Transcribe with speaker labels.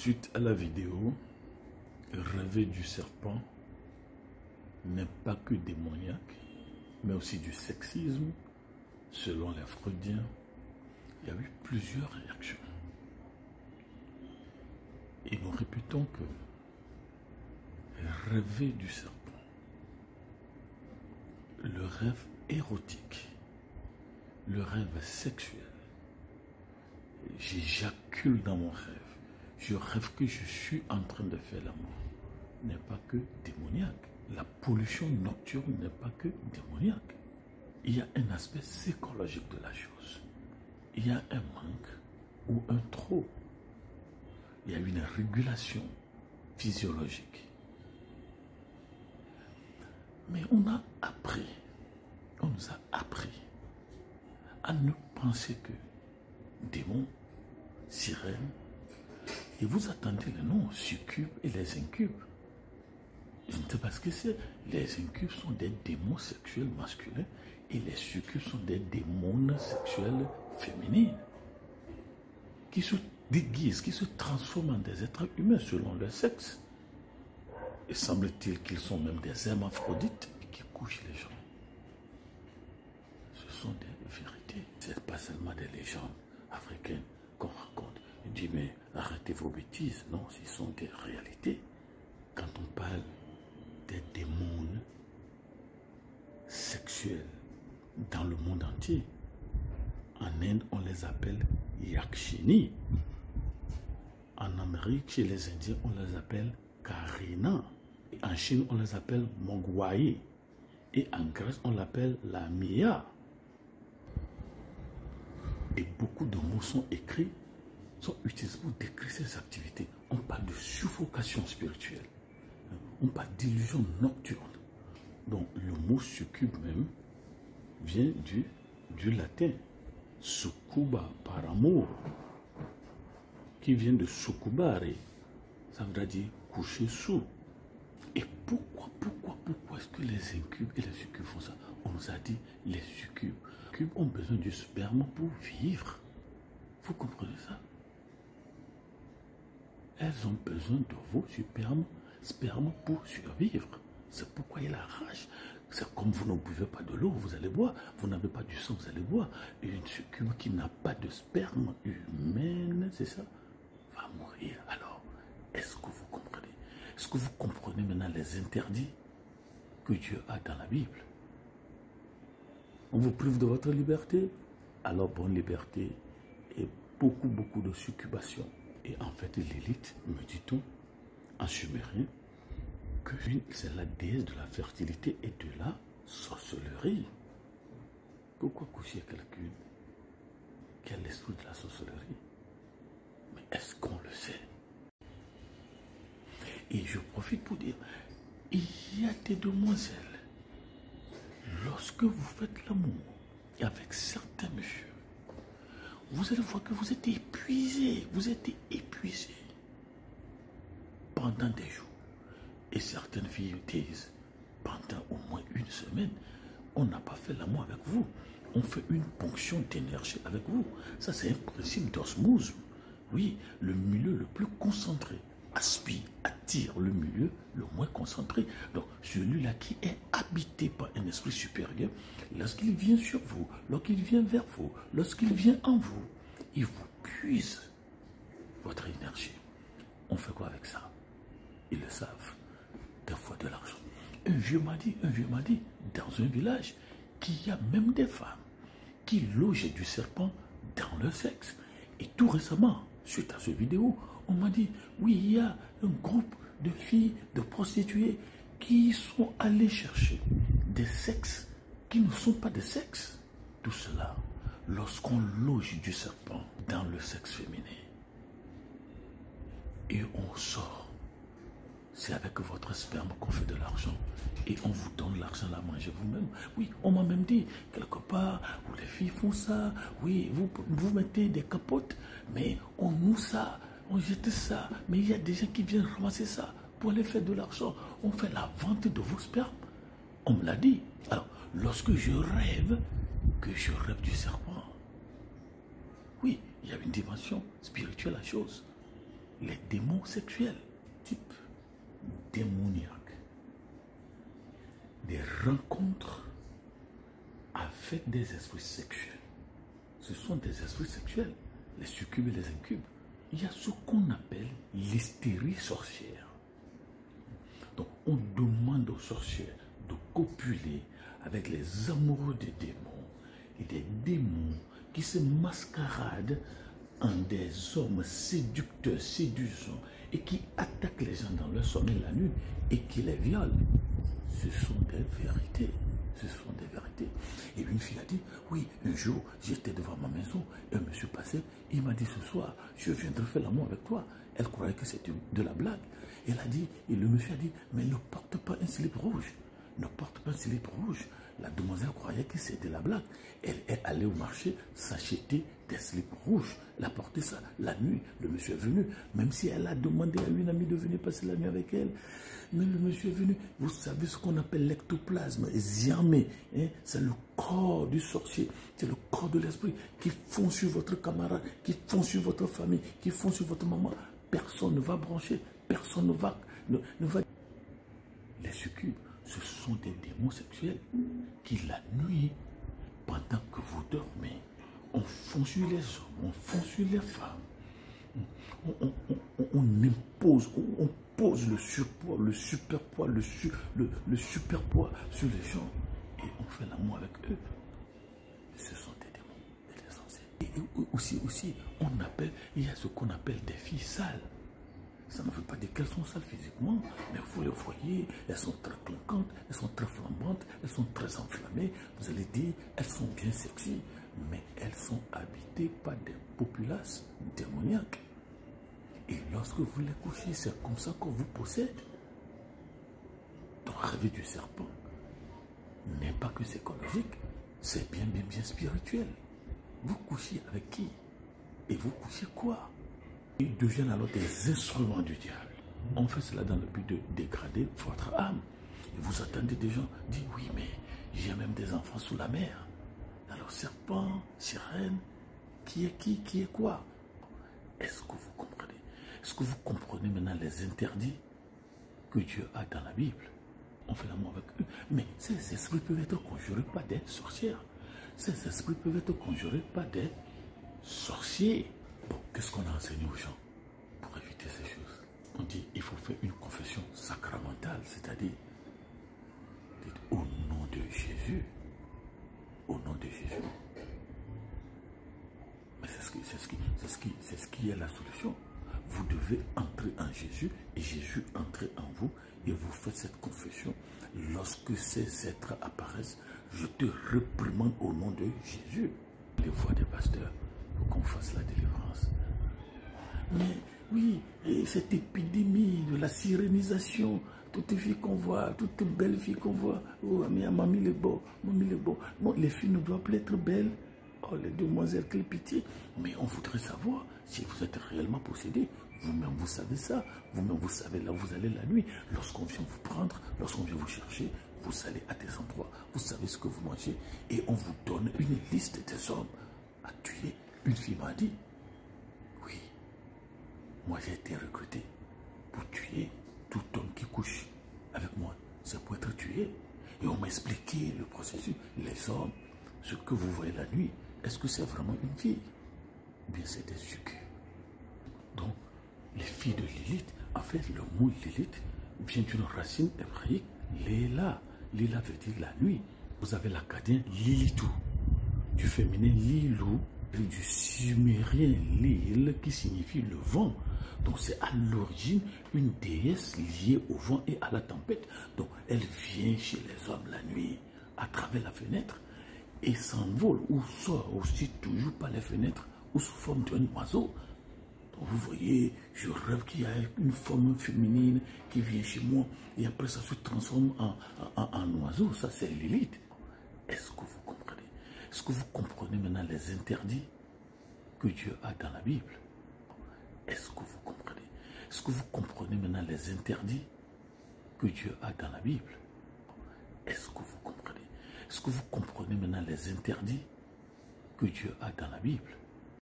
Speaker 1: Suite à la vidéo, rêver du serpent n'est pas que démoniaque, mais aussi du sexisme. Selon les Freudiens, il y a eu plusieurs réactions. Et nous répétons que rêver du serpent, le rêve érotique, le rêve sexuel, j'éjacule dans mon rêve, je rêve que je suis en train de faire l'amour, n'est pas que démoniaque. La pollution nocturne n'est pas que démoniaque. Il y a un aspect psychologique de la chose. Il y a un manque ou un trop. Il y a une régulation physiologique. Mais on a appris, on nous a appris à ne penser que démons, sirènes, et vous attendez les noms, succubes et les incubes. Je ne sais pas ce que c'est. Les incubes sont des démons sexuels masculins et les succubes sont des démons sexuels féminines qui se déguisent, qui se transforment en des êtres humains selon leur sexe. Et semble-t-il qu'ils sont même des hermaphrodites et qui couchent les gens. Ce sont des vérités. Ce n'est pas seulement des légendes africaines qu'on raconte. Il dit, mais arrêtez vos bêtises. Non, ce sont des réalités. Quand on parle des démons sexuels dans le monde entier, en Inde, on les appelle Yakshini. En Amérique, chez les Indiens, on les appelle Karina. En Chine, on les appelle Mongwayi. Et en Grèce, on l'appelle la Mia. Et beaucoup de mots sont écrits, sont utilisés pour décrire ces activités. On parle de suffocation spirituelle. On parle d'illusion nocturne. Donc le mot succube même vient du latin succuba, par amour, qui vient de succubare. Ça veut dire coucher sous. Et pourquoi est-ce que les incubes et les succubes font ça? On nous a dit les succubes. Les succubes ont besoin du sperme pour vivre. Vous comprenez ça? Elles ont besoin de vos sperme pour survivre. C'est pourquoi il a rage. C'est comme vous ne buvez pas de l'eau, vous allez boire. Vous n'avez pas du sang, vous allez boire. Et une succube qui n'a pas de sperme humaine, c'est ça, va mourir. Alors, est-ce que vous comprenez? Est-ce que vous comprenez maintenant les interdits que Dieu a dans la Bible? On vous prive de votre liberté? Alors, bonne liberté et beaucoup de succubation. Et en fait, l'élite, me dit-on, en sumérien, que c'est la déesse de la fertilité et de la sorcellerie. Pourquoi coucher quelqu'un qui a l'esprit de la sorcellerie? Mais est-ce qu'on le sait? Et je profite pour dire, il y a des demoiselles, lorsque vous faites l'amour avec certains messieurs, vous allez voir que vous êtes épuisé, pendant des jours. Et certaines filles disent, pendant au moins une semaine, on n'a pas fait l'amour avec vous. On fait une ponction d'énergie avec vous. Ça, c'est un principe d'osmose. Oui, le milieu le plus concentré attire le milieu le moins concentré. Donc, celui-là qui est habité par un esprit supérieur, lorsqu'il vient sur vous, lorsqu'il vient vers vous, lorsqu'il vient en vous, il vous puise votre énergie. On fait quoi avec ça? Ils le savent. Des fois de l'argent. Un vieux m'a dit, dans un village, qu'il y a même des femmes qui logeaient du serpent dans leur sexe. Et tout récemment, suite à cette vidéo, on m'a dit, oui, il y a un groupe de filles, de prostituées, qui sont allées chercher des sexes qui ne sont pas des sexes. Tout cela, lorsqu'on loge du serpent dans le sexe féminin, et on sort, c'est avec votre sperme qu'on fait de l'argent. Et on vous donne l'argent à manger vous-même. Oui, on m'a même dit, quelque part, où les filles font ça. Oui, vous mettez des capotes, mais on noue ça, on jette ça. Mais il y a des gens qui viennent ramasser ça pour aller faire de l'argent. On fait la vente de vos spermes. On me l'a dit. Alors, lorsque je rêve du serpent, oui, il y a une dimension spirituelle à la chose. les démons sexuels, type démoniaque. Des rencontres avec des esprits sexuels. Ce sont des esprits sexuels, les succubes et les incubes. Il y a ce qu'on appelle l'hystérie sorcière. Donc on demande aux sorcières de copuler avec les amoureux des démons et des démons qui se mascaradent en des hommes séducteurs, séduisants et qui attaquent les gens dans leur sommeil la nuit et qui les violent. Ce sont des vérités. Ce sont des vérités. Et une fille a dit, oui, un jour, j'étais devant ma maison, et un monsieur passait, il m'a dit ce soir, je viendrai faire l'amour avec toi. Elle croyait que c'était de la blague. Elle a dit, et le monsieur a dit, mais ne porte pas un slip rouge. Ne porte pas un slip rouge. La demoiselle croyait que c'était de la blague. Elle est allée au marché s'acheter des slips rouges. Elle a porté ça la nuit. Le monsieur est venu, même si elle a demandé à une amie de venir passer la nuit avec elle. Mais le monsieur est venu. Vous savez ce qu'on appelle l'ectoplasme, ziamé. Hein? C'est le corps du sorcier. C'est le corps de l'esprit qui fond sur votre camarade, qui fond sur votre famille, qui fond sur votre maman. Personne ne va brancher. Personne ne va... Les succubes, ce sont des démons sexuels qui, la nuit, pendant que vous dormez, on fond sur les hommes, on fond sur les femmes. On impose, on pose le surpoids, le superpoids, le superpoids sur les gens et on fait l'amour avec eux. Ce sont des démons et des sorciers. Et aussi, on appelle, il y a ce qu'on appelle des filles sales. Ça ne veut pas dire qu'elles sont sales physiquement, mais vous les voyez, elles sont très clinquantes, elles sont très flambantes, elles sont très enflammées. Vous allez dire, elles sont bien sexy, mais elles sont habitées par des populaces démoniaques. Et lorsque vous les couchez, c'est comme ça qu'on vous possède. Donc, rêver du serpent n'est pas que psychologique, c'est bien spirituel. Vous couchez avec qui? Et vous couchez quoi? Ils deviennent alors des instruments du diable. On fait cela dans le but de dégrader votre âme. Et vous attendez des gens dire, oui, mais j'ai même des enfants sous la mer. Alors, serpent, sirène, qui est quoi? Est-ce que vous comprenez? Est-ce que vous comprenez maintenant les interdits que Dieu a dans la Bible? On fait l'amour avec eux. Mais ces esprits peuvent être conjurés par des sorcières. Ces esprits peuvent être conjurés par des sorciers. Bon, qu'est-ce qu'on a enseigné aux gens pour éviter ces choses? On dit il faut faire une confession sacramentale, c'est-à-dire au nom de Jésus. Au nom de Jésus. Mais c'est ce qui est la solution. Vous devez entrer en Jésus et Jésus entrer en vous et vous faites cette confession. Lorsque ces êtres apparaissent, je te réprimande au nom de Jésus. Les voix des pasteurs pour qu'on fasse la délivrance. Mais oui, et cette épidémie de la sirénisation, toutes les filles qu'on voit, toutes les belles filles qu'on voit, oh, mais mamie les beau, mamie les beau. Bon, les filles ne doivent plus être belles. Oh, les demoiselles, quelle pitié. Mais on voudrait savoir si vous êtes réellement possédé. Vous-même, vous savez ça. Vous-même, vous savez là où vous allez la nuit. Lorsqu'on vient vous prendre, lorsqu'on vient vous chercher, vous allez à des endroits. Vous savez ce que vous mangez. Et on vous donne une liste des hommes à tuer. Une fille m'a dit, oui, moi j'ai été recruté pour tuer tout homme qui couche avec moi. C'est pour être tué. Et on m'a expliqué le processus. Les hommes, ce que vous voyez la nuit, est-ce que c'est vraiment une fille? Ou bien c'est des succubes? Donc, les filles de Lilith, en fait, le mot Lilith vient d'une racine hébraïque, Léla. Léla veut dire la nuit. Vous avez l'acadien Lilitou, du féminin Lilou, du sumérien Lil, qui signifie le vent. Donc, c'est à l'origine une déesse liée au vent et à la tempête. Donc, elle vient chez les hommes la nuit, à travers la fenêtre, et s'envole ou sort aussi toujours par les fenêtres ou sous forme d'un oiseau. Donc vous voyez, je rêve qu'il y a une forme féminine qui vient chez moi et après ça se transforme en oiseau. Ça c'est Lilith. Est-ce que vous comprenez? Est-ce que vous comprenez maintenant les interdits que Dieu a dans la Bible? Est-ce que vous comprenez? Est-ce que vous comprenez maintenant les interdits que Dieu a dans la Bible? Est-ce que vous comprenez? Est-ce que vous comprenez maintenant les interdits que Dieu a dans la Bible?